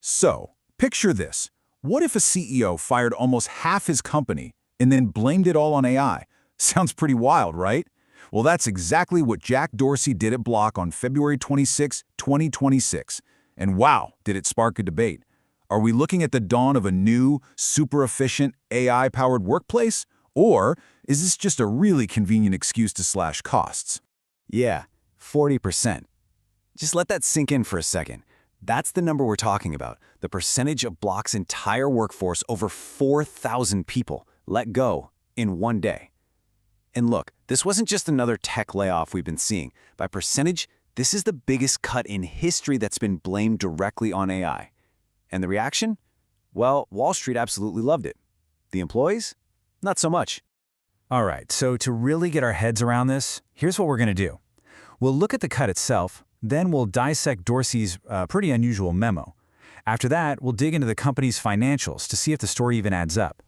So, picture this. What if a CEO fired almost half his company and then blamed it all on AI? Sounds pretty wild, right? Well, that's exactly what Jack Dorsey did at Block on February 26, 2026. And wow, did it spark a debate. Are we looking at the dawn of a new, super efficient, AI-powered workplace? Or is this just a really convenient excuse to slash costs? Yeah, 40%. Just let that sink in for a second. That's the number we're talking about, the percentage of Block's entire workforce, over 4,000 people, let go in one day. And look, this wasn't just another tech layoff we've been seeing. By percentage, this is the biggest cut in history that's been blamed directly on AI. And the reaction? Well, Wall Street absolutely loved it. The employees? Not so much. All right, so to really get our heads around this, here's what we're going to do. We'll look at the cut itself, then we'll dissect Dorsey's pretty unusual memo. After that, we'll dig into the company's financials to see if the story even adds up.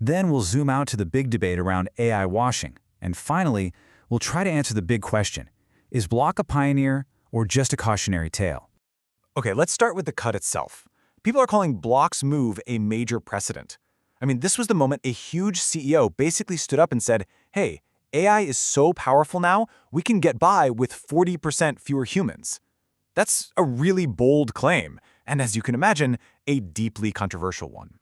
Then we'll zoom out to the big debate around AI washing. And finally, we'll try to answer the big question. Is Block a pioneer or just a cautionary tale? Okay, let's start with the cut itself. People are calling Block's move a major precedent. I mean, this was the moment a huge CEO basically stood up and said, hey, AI is so powerful now, we can get by with 40% fewer humans. That's a really bold claim, and as you can imagine, a deeply controversial one.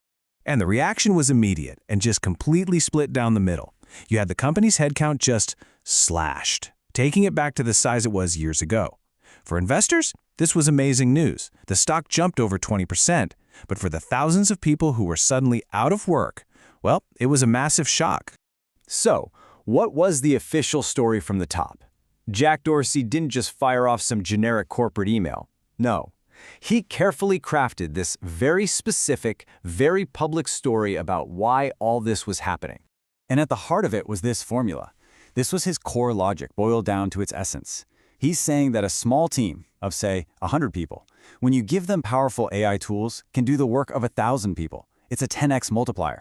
And the reaction was immediate and just completely split down the middle. You had the company's headcount just slashed, taking it back to the size it was years ago. For investors, this was amazing news. The stock jumped over 20%, but for the thousands of people who were suddenly out of work, well, it was a massive shock. So, what was the official story from the top? Jack Dorsey didn't just fire off some generic corporate email. No. He carefully crafted this very specific, very public story about why all this was happening. And at the heart of it was this formula. This was his core logic boiled down to its essence. He's saying that a small team of, say, 100 people, when you give them powerful AI tools, can do the work of 1,000 people. It's a 10x multiplier.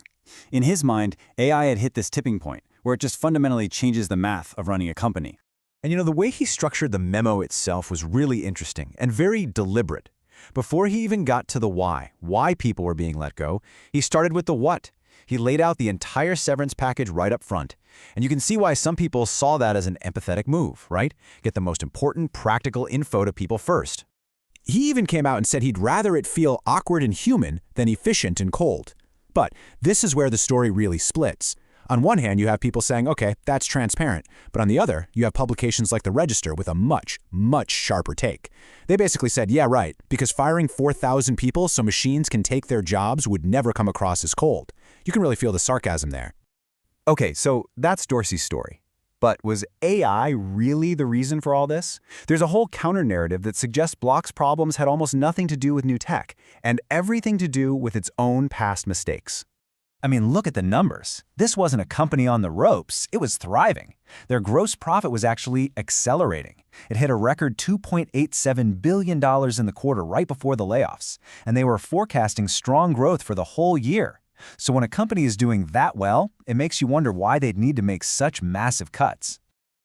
In his mind, AI had hit this tipping point, where it just fundamentally changes the math of running a company. And the way he structured the memo itself was really interesting and very deliberate. Before he even got to the why people were being let go, he started with the what. He laid out the entire severance package right up front. And you can see why some people saw that as an empathetic move, right? Get the most important practical info to people first. He even came out and said he'd rather it feel awkward and human than efficient and cold. But this is where the story really splits. On one hand, you have people saying, okay, that's transparent. But on the other, you have publications like The Register with a much, much sharper take. They basically said, yeah, right, because firing 4,000 people so machines can take their jobs would never come across as cold. You can really feel the sarcasm there. Okay, so that's Dorsey's story. But was AI really the reason for all this? There's a whole counter-narrative that suggests Block's problems had almost nothing to do with new tech, and everything to do with its own past mistakes. I mean, look at the numbers. This wasn't a company on the ropes, it was thriving. Their gross profit was actually accelerating. It hit a record $2.87 billion in the quarter right before the layoffs, and they were forecasting strong growth for the whole year. So when a company is doing that well, it makes you wonder why they'd need to make such massive cuts.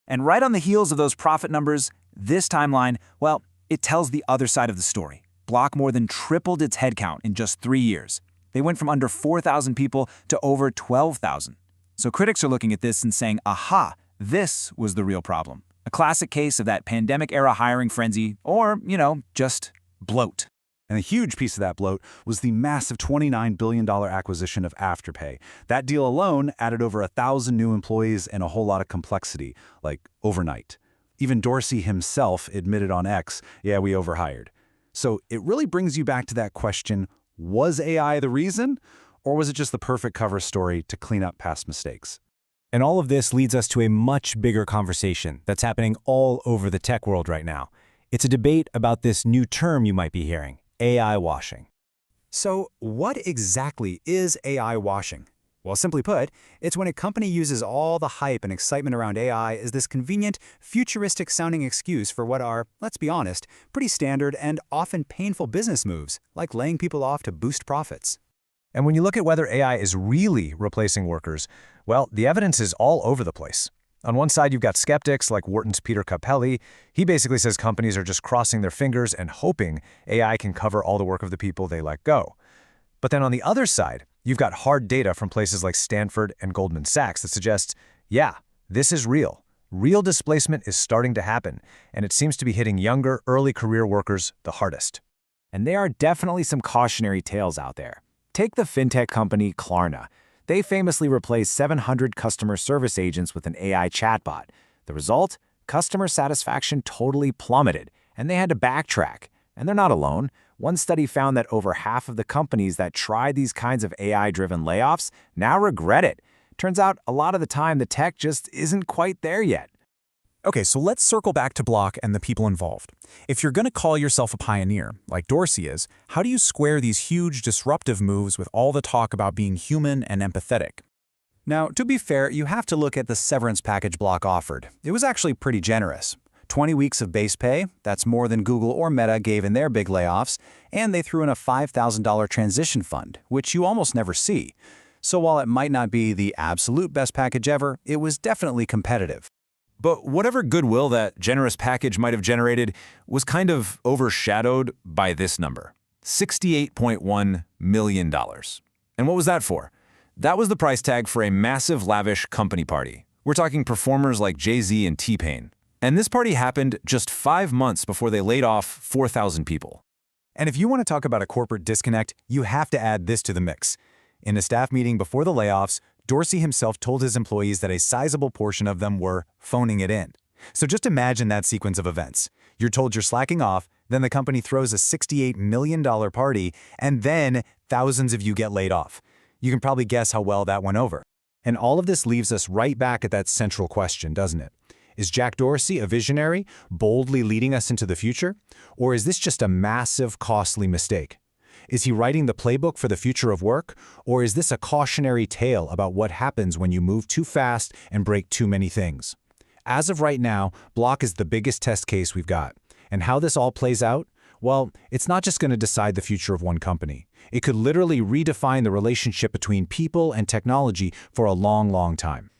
And right on the heels of those profit numbers, this timeline, well, it tells the other side of the story. Block more than tripled its headcount in just 3 years. They went from under 4,000 people to over 12,000. So critics are looking at this and saying, aha, this was the real problem. A classic case of that pandemic-era hiring frenzy, or, just bloat. And a huge piece of that bloat was the massive $29 billion acquisition of Afterpay. That deal alone added over 1,000 new employees and a whole lot of complexity, like overnight. Even Dorsey himself admitted on X, yeah, we overhired. So it really brings you back to that question, was AI the reason? Or was it just the perfect cover story to clean up past mistakes? And all of this leads us to a much bigger conversation that's happening all over the tech world right now. It's a debate about this new term you might be hearing, AI washing. So what exactly is AI washing? Well, simply put, it's when a company uses all the hype and excitement around AI as this convenient, futuristic-sounding excuse for what are, let's be honest, pretty standard and often painful business moves, like laying people off to boost profits. And when you look at whether AI is really replacing workers, well, the evidence is all over the place. On one side, you've got skeptics like Wharton's Peter Capelli. He basically says companies are just crossing their fingers and hoping AI can cover all the work of the people they let go. But then on the other side, you've got hard data from places like Stanford and Goldman Sachs that suggests, yeah, this is real. Real displacement is starting to happen, and it seems to be hitting younger, early career workers the hardest. And there are definitely some cautionary tales out there. Take the fintech company Klarna. They famously replaced 700 customer service agents with an AI chatbot. The result? Customer satisfaction totally plummeted, and they had to backtrack. And they're not alone. One study found that over half of the companies that tried these kinds of AI-driven layoffs now regret it. Turns out a lot of the time the tech just isn't quite there yet. Okay, so let's circle back to Block and the people involved. If you're going to call yourself a pioneer, like Dorsey is, how do you square these huge disruptive moves with all the talk about being human and empathetic? Now, to be fair, you have to look at the severance package Block offered. It was actually pretty generous. 20 weeks of base pay, that's more than Google or Meta gave in their big layoffs, and they threw in a $5,000 transition fund, which you almost never see. So while it might not be the absolute best package ever, it was definitely competitive. But whatever goodwill that generous package might have generated was kind of overshadowed by this number, $68.1 million. And what was that for? That was the price tag for a massive, lavish company party. We're talking performers like Jay-Z and T-Pain. And this party happened just 5 months before they laid off 4,000 people. And if you want to talk about a corporate disconnect, you have to add this to the mix. In a staff meeting before the layoffs, Dorsey himself told his employees that a sizable portion of them were phoning it in. So just imagine that sequence of events. You're told you're slacking off, then the company throws a $68 million party, and then thousands of you get laid off. You can probably guess how well that went over. And all of this leaves us right back at that central question, doesn't it? Is Jack Dorsey a visionary, boldly leading us into the future? Or is this just a massive, costly mistake? Is he writing the playbook for the future of work, or is this a cautionary tale about what happens when you move too fast and break too many things? As of right now, Block is the biggest test case we've got. And how this all plays out? Well, it's not just going to decide the future of one company. It could literally redefine the relationship between people and technology for a long, long time.